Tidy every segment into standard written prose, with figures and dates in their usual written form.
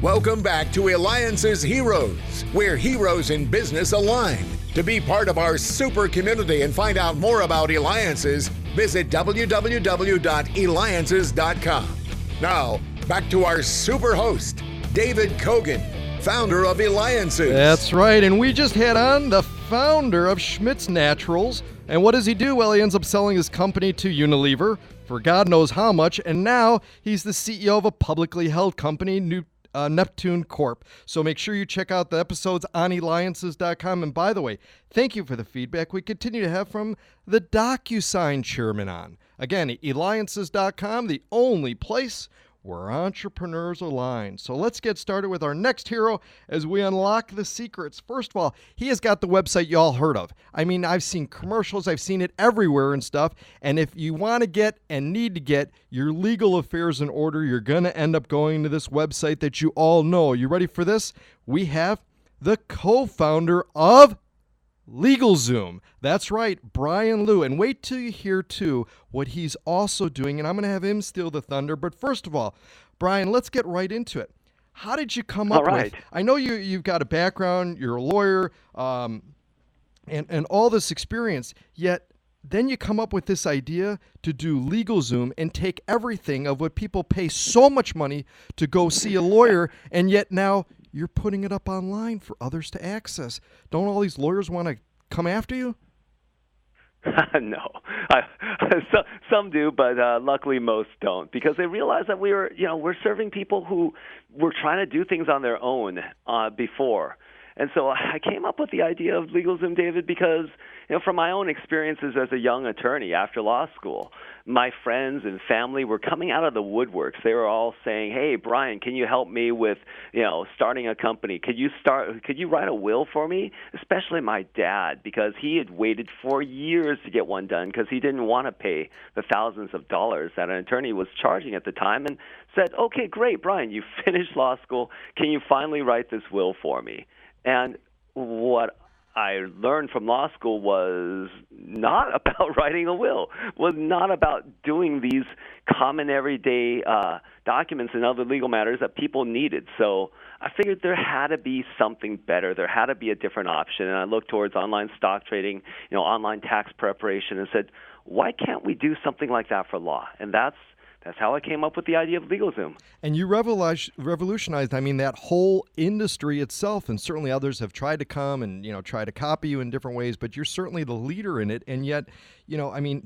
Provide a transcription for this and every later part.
Welcome back to Eliances Heroes, where heroes in business align. To be part of our super community and find out more about Eliances, visit www.Eliances.com. Now, back to our super host, David Kogan, founder of Eliances. That's right, and we just had on the founder of Schmidt's Naturals. And what does he do? Well, he ends up selling his company to Unilever for God knows how much, and now he's the CEO of a publicly held company, Neptune Corp. So make sure you check out the episodes on Eliances.com. And by the way, thank you for the feedback we continue to have from the DocuSign chairman on. Again, Eliances.com, the only place where entrepreneurs align. So let's get started with our next hero as we unlock the secrets. First of all, he has got the website you all heard of. I mean, I've seen commercials, I've seen it everywhere and stuff. And if you want to get and need to get your legal affairs in order, you're going to end up going to this website that you all know. You ready for this? We have the co-founder of LegalZoom. That's right, Brian Liu. And wait till you hear, too, what he's also doing. And I'm going to have him steal the thunder. But first of all, Brian, let's get right into it. How did you come up with... I know you've got a background, you're a lawyer, and all this experience, yet then you come up with this idea to do LegalZoom and take everything of what people pay so much money to go see a lawyer, and yet now you're putting it up online for others to access. Don't all these lawyers want to come after you? No, some do, but luckily most don't, because they realize that we're serving people who were trying to do things on their own before. And so I came up with the idea of LegalZoom, David, because from my own experiences as a young attorney after law school, my friends and family were coming out of the woodworks. They were all saying, "Hey, Brian, can you help me with starting a company? Could you write a will for me?" Especially my dad, because he had waited for years to get one done because he didn't want to pay the thousands of dollars that an attorney was charging at the time, and said, "Okay, great, Brian, you finished law school. Can you finally write this will for me?" And what I learned from law school was not about writing a will, was not about doing these common everyday documents and other legal matters that people needed. So I figured there had to be something better. There had to be a different option. And I looked towards online stock trading, online tax preparation, and said, why can't we do something like that for law? And that's how I came up with the idea of LegalZoom. And you revolutionized, that whole industry itself, and certainly others have tried to come and, try to copy you in different ways, but you're certainly the leader in it, and yet,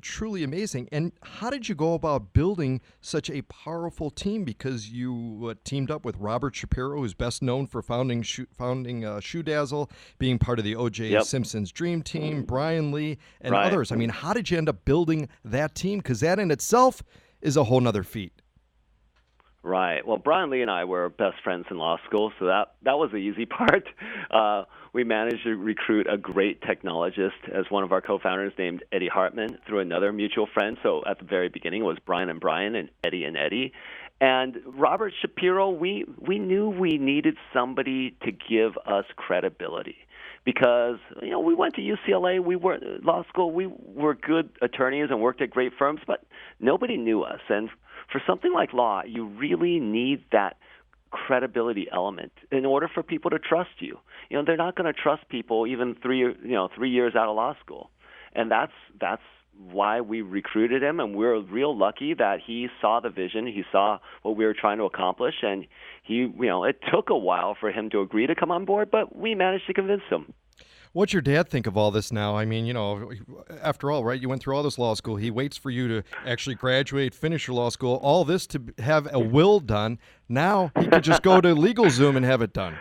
truly amazing. And how did you go about building such a powerful team? Because you teamed up with Robert Shapiro, who's best known for founding ShoeDazzle, being part of the O.J. Simpson's Dream Team, Brian Lee, and others. How did you end up building that team? Because that in itself is a whole nother feat. Right. Well, Brian Lee and I were best friends in law school, so that was the easy part. We managed to recruit a great technologist as one of our co-founders named Eddie Hartman through another mutual friend. So at the very beginning it was Brian and Brian and Eddie. And Robert Shapiro, we knew we needed somebody to give us credibility. Because, we went to UCLA, we were law school, we were good attorneys and worked at great firms, but nobody knew us. And for something like law, you really need that credibility element in order for people to trust you. They're not going to trust people even 3 years out of law school. And that's why we recruited him, and we're real lucky that he saw the vision, he saw what we were trying to accomplish, and it took a while for him to agree to come on board, but we managed to convince him. What's your dad think of all this now? After all, right, you went through all this law school. He waits for you to actually graduate, finish your law school, all this to have a will done. Now he could just go to LegalZoom and have it done.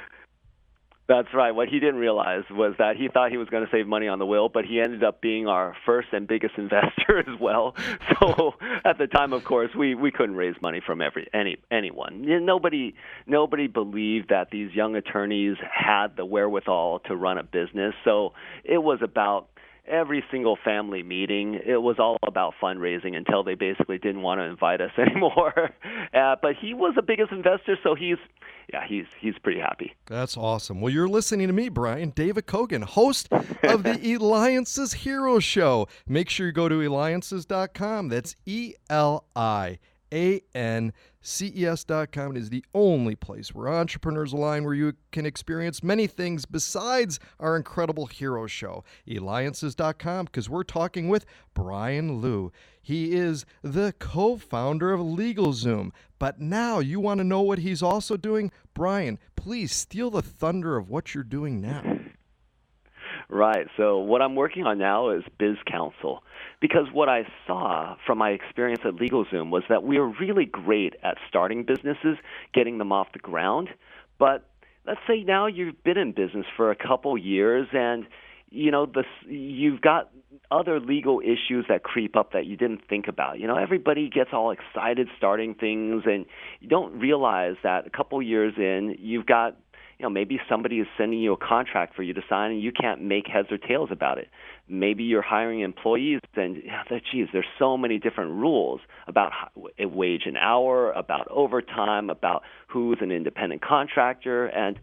That's right. What he didn't realize was that he thought he was going to save money on the will, but he ended up being our first and biggest investor as well. So at the time, of course, we couldn't raise money from anyone. Nobody believed that these young attorneys had the wherewithal to run a business. So it was about every single family meeting. It was all about fundraising until they basically didn't want to invite us anymore. But he was the biggest investor, so he's pretty happy. That's awesome. Well, you're listening to me, Brian, David Kogan, host of the Eliances Hero Show. Make sure you go to Eliances.com. That's Eliances.com. Eliances.com. It is the only place where entrepreneurs align, where you can experience many things besides our incredible hero show. Eliances.com, because we're talking with Brian Liu. He is the co-founder of LegalZoom. But now you want to know what he's also doing? Brian, please steal the thunder of what you're doing now. Right. So what I'm working on now is BizCounsel, because what I saw from my experience at LegalZoom was that we are really great at starting businesses, getting them off the ground. But let's say now you've been in business for a couple years, and you've got other legal issues that creep up that you didn't think about. Everybody gets all excited starting things, and you don't realize that a couple years in, you've got maybe somebody is sending you a contract for you to sign and you can't make heads or tails about it. Maybe you're hiring employees and, there's so many different rules about a wage an hour, about overtime, about who's an independent contractor. And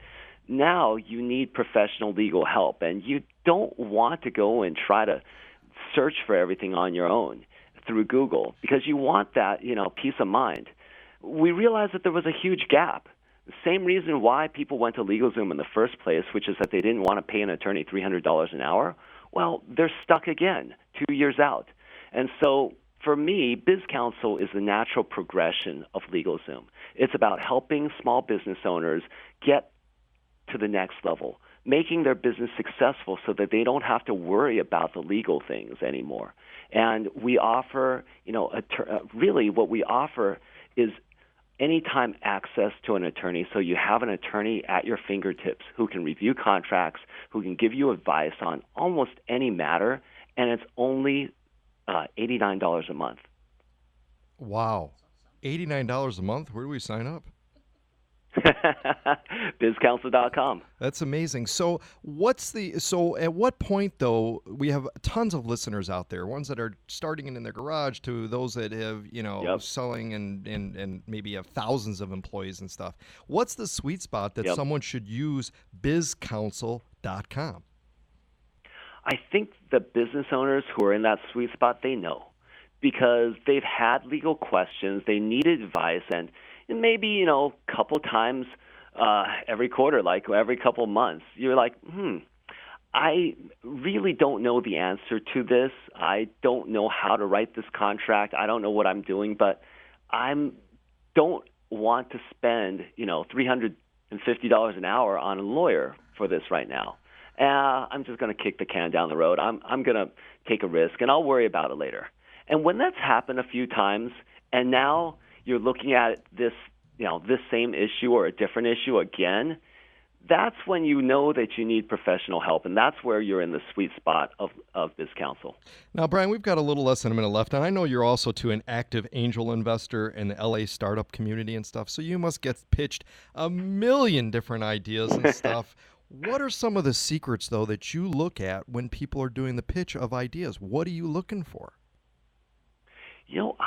now you need professional legal help. And you don't want to go and try to search for everything on your own through Google, because you want that, peace of mind. We realized that there was a huge gap. The same reason why people went to LegalZoom in the first place, which is that they didn't want to pay an attorney $300 an hour. Well, they're stuck again 2 years out. And so for me, BizCounsel is the natural progression of LegalZoom. It's about helping small business owners get to the next level, making their business successful so that they don't have to worry about the legal things anymore. And we offer, really what we offer is anytime access to an attorney, so you have an attorney at your fingertips who can review contracts, who can give you advice on almost any matter, and it's only $89 a month. Wow. $89 a month? Where do we sign up? BizCounsel.com. That's amazing. So at what point, though, we have tons of listeners out there, ones that are starting in their garage to those that have, selling and maybe have thousands of employees and stuff. What's the sweet spot that someone should use BizCounsel.com? I think the business owners who are in that sweet spot, they know, because they've had legal questions, they need advice, and maybe, a couple times every quarter, like every couple months, you're like, I really don't know the answer to this. I don't know how to write this contract. I don't know what I'm doing, but I don't want to spend, $350 an hour on a lawyer for this right now. I'm just going to kick the can down the road. I'm going to take a risk, and I'll worry about it later. And when that's happened a few times, and now you're looking at this same issue or a different issue again, that's when you know that you need professional help, and that's where you're in the sweet spot of BizCounsel. Now, Brian, we've got a little less than a minute left, and I know you're also an active angel investor in the LA startup community and stuff, so you must get pitched a million different ideas and stuff. What are some of the secrets, though, that you look at when people are doing the pitch of ideas? What are you looking for?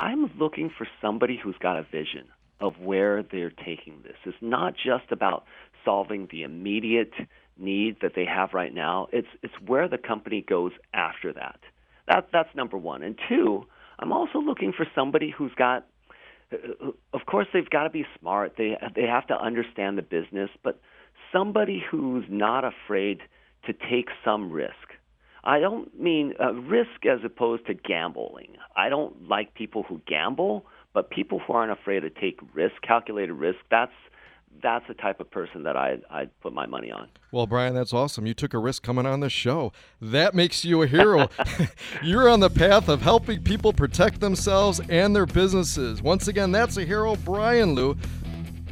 I'm looking for somebody who's got a vision of where they're taking this. It's not just about solving the immediate need that they have right now. It's where the company goes after that. That's number one. And two, I'm also looking for somebody who's got, of course, they've got to be smart. They have to understand the business, but somebody who's not afraid to take some risk. I don't mean risk as opposed to gambling. I don't like people who gamble, but people who aren't afraid to take risk, calculated risk, that's the type of person that I'd put my money on. Well, Brian, that's awesome. You took a risk coming on this show. That makes you a hero. You're on the path of helping people protect themselves and their businesses. Once again, that's a hero, Brian Liu,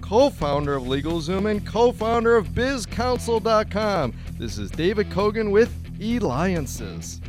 co-founder of LegalZoom and co-founder of BizCounsel.com. This is David Kogan with Eliances.